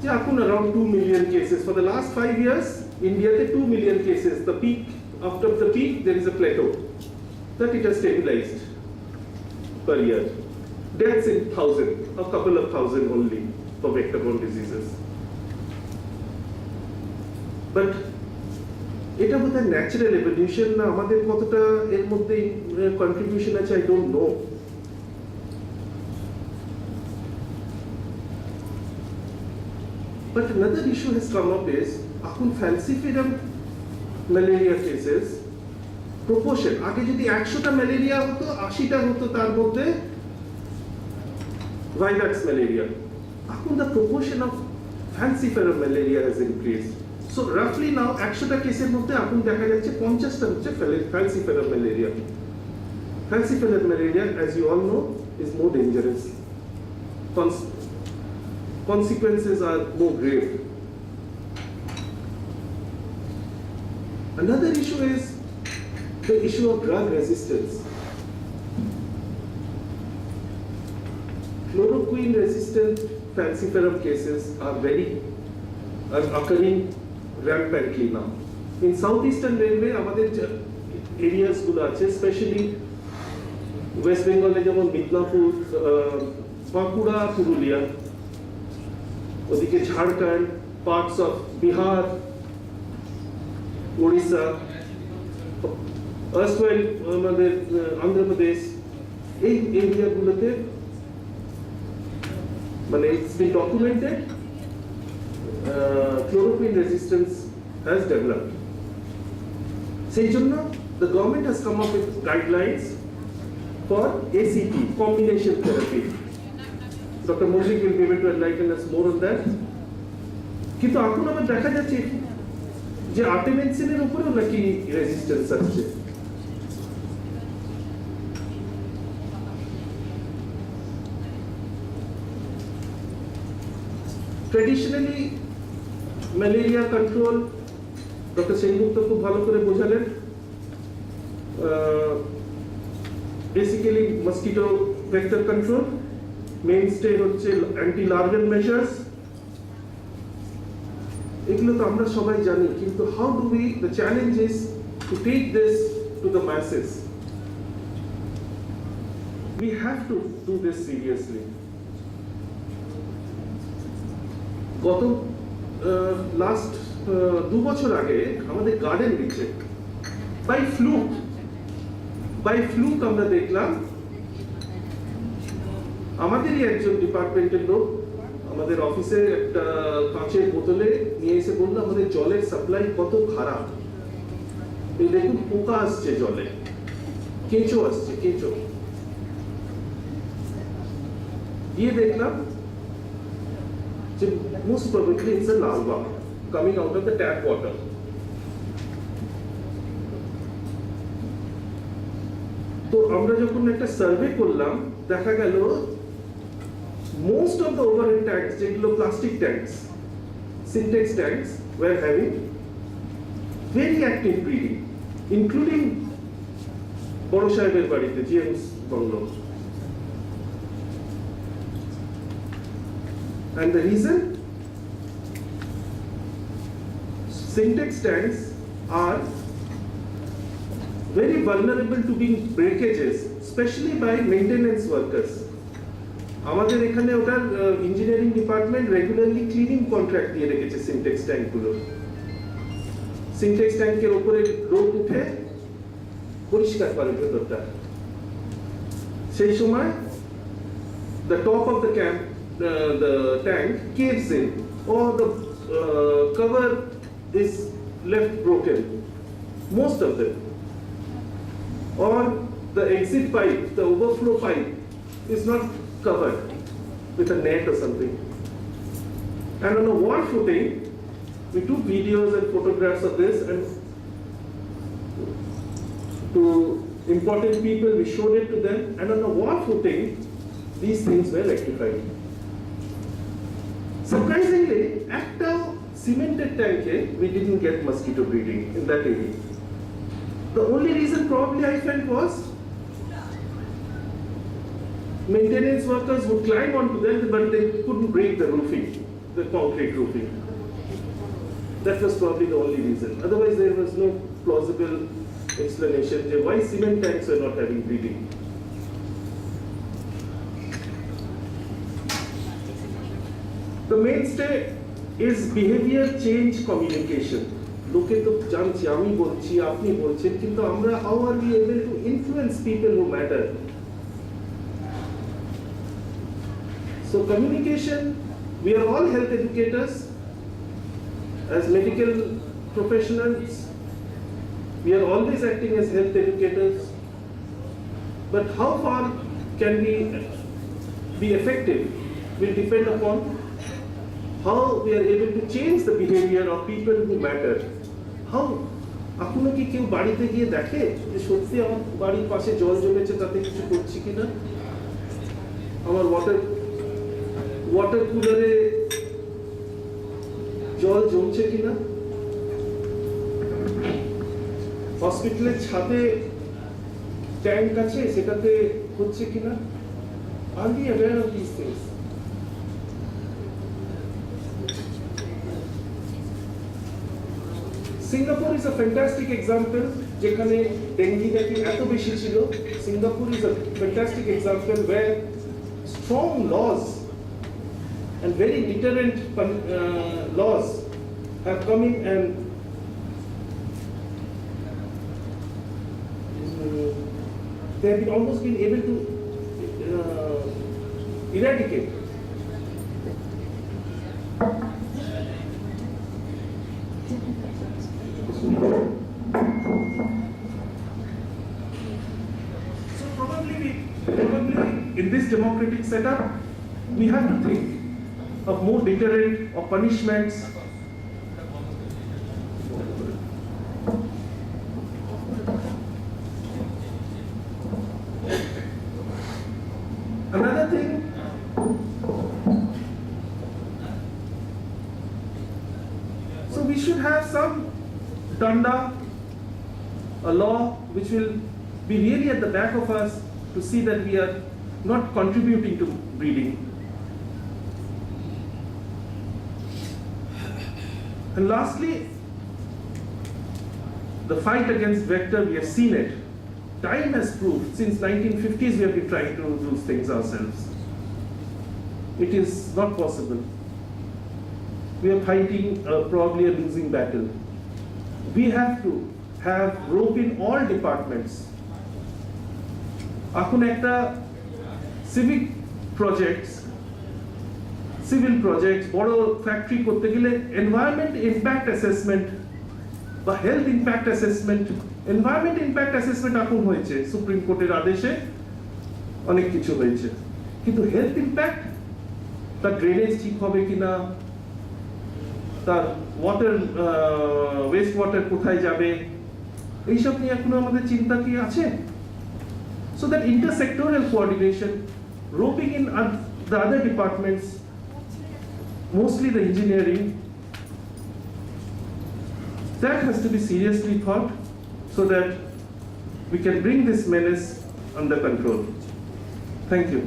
around 2 million cases. For the last 5 years, India 2 million cases. The peak, after the peak, there is a plateau that it has stabilized per year. Deaths in 1,000, a couple of thousand only for vector-borne diseases. But এটা বোধহয় natural evolution না আমাদের কতটা এর মধ্যে contribution আছে I don't know. But another issue has come up is এখন falciparum malaria cases proportion আগে যদি 100টা ম্যালেরিয়া হতো 80টা হতো তার মধ্যে vivax malaria. এখন the proportion of falciparum malaria has increased. So roughly now 100টা কেসের মধ্যে এখন দেখা যাচ্ছে 50টা হচ্ছে falciparum malaria. Falciparum malaria, as you all know, is more dangerous. Consequences are more grave. Another issue is the issue of drug resistance. Chloroquine resistant falciparum cases are occurring rampantly now. In Southeastern Railway, আমাদের areas গুলো আছে, especially West Bengal যেমন মিদনাপুর, বাঁকুড়া, পুরুলিয়া, ওদিকে Jharkhand, parts of Bihar, Odisha, erstwhile আমাদের অন্ধ্রপ্রদেশ, এই area গুলোতে মানে it's been documented chloroquine resistance has developed. সেই জন্য the government has come up with guidelines for ACT, combination therapy. Dr. Mosik will be able to enlighten us more on that. কিন্তু এখন আবার দেখা যাচ্ছে যে আর্টেমিসিনের উপরেও নাকি রেজিস্ট্যান্স আছে। Traditionally, malaria control, Dr. Sengupta খুব ভালো করে বোঝালেন, basically mosquito vector control, mainstay হচ্ছে anti-larval measures. এগুলো তো আমরা সবাই জানি, কিন্তু how do we, the challenge is to take this to the masses. We have to do this seriously. গত লাস্ট 2 বছর আগে আমাদের গার্ডেন রিচে বাই ফ্লুক আমরা দেখলাম আমাদেরই একজন ডিপার্টমেন্টের লোক আমাদের অফিসে একটা কাঁচের বোতলে নিয়ে এসে বললো আমাদের জলের সাপ্লাই কত খারাপ, এই দেখুন পোকা আসছে জলে, কেঁচো আসছে, কেঁচো। গিয়ে দেখলাম most probably it's a larva coming out of the tap water. তো আমরা যখন একটা সার্ভে করলাম দেখা গেল most of the overhead tanks যেগুলো plastic tanks, syntax tanks were having very active breeding, including বড় সাহেবের বাড়িতে James bungalow. And the reason? Syntax tanks are very vulnerable to being breakages, especially by maintenance workers. আমাদের এখানে ওটার engineering department regularly cleaning contract দিয়ে রেখেছে syntax ট্যাঙ্কগুলো। Syntax ট্যাঙ্কের উপরে লোক উঠে পরিষ্কার করে ভেতরটা। সেই সময় the top of the tank caves in, or the cover is left broken, most of them, or the exit pipe, the overflow pipe is not covered with a net or something. And on a wall footing, we took videos and photographs of this, and to important people we showed it to them, and on a wall footing these things were rectified. Surprisingly, একটা cemented tank we didn't get mosquito breeding in that area. The only reason probably I felt was maintenance workers would climb onto them, but they couldn't break the roofing. the concrete roofing. That was probably the only reason. Otherwise, there was no plausible explanation why cement tanks were not having breathing. The mainstay is behavior change communication. লোকে তো জানছি, আমি বলছি, আপনি বলছেন, কিন্তু আমরা how are we able to influence people who matter? So communication, we are all health educators as medical professionals. We are always acting as health educators. But how far can we be effective will depend upon how we are able to change the behavior of people who matter. How? এখনো কি কেউ বাড়িতে গিয়ে দেখে যে সত্যি আমার বাড়ির পাশে জল জমেছে, তাতে কিছু করছি কিনা, আমার ওয়াটার কুলারে জল জমছে কিনা, হসপিটালের ছাদে ট্যাঙ্ক আছে সেটাতে হচ্ছে কিনা? Are we aware of these things? Singapore is a fantastic example. যেখানে ডেঙ্গি নাকি এত বেশি ছিল, Singapore is a fantastic example where strong laws and very deterrent laws have come in and they have almost been able to eradicate. So probably in this democratic setup, we have to think of more deterrent or punishments. Another thing, so we should have some danda, a law which will be really at the back of us to see that we are not contributing to breeding. And lastly, the fight against vector, we have seen it. Time has proved, since 1950s we have been trying to do things ourselves. It is not possible. We are fighting probably a losing battle. We have to have rope in all departments. এখন একটা civic projects, civil projects, বড় factory করতে গেলে environment impact assessment বা health impact assessment, environment impact assessment এখন হয়েছে supreme কোর্টের আদেশে, অনেক কিছু হয়েছে, কিন্তু health impact, তার ড্রেনেজ ঠিক হবে কিনা, তার ওয়াটার ওয়েস্ট ওয়াটার কোথায় যাবে, এইসব নিয়ে এখনো আমাদের চিন্তা কি আছে? So that intersectoral coordination, roping in the other departments, mostly the engineering, that has to be seriously thought so that we can bring this menace under control. Thank you.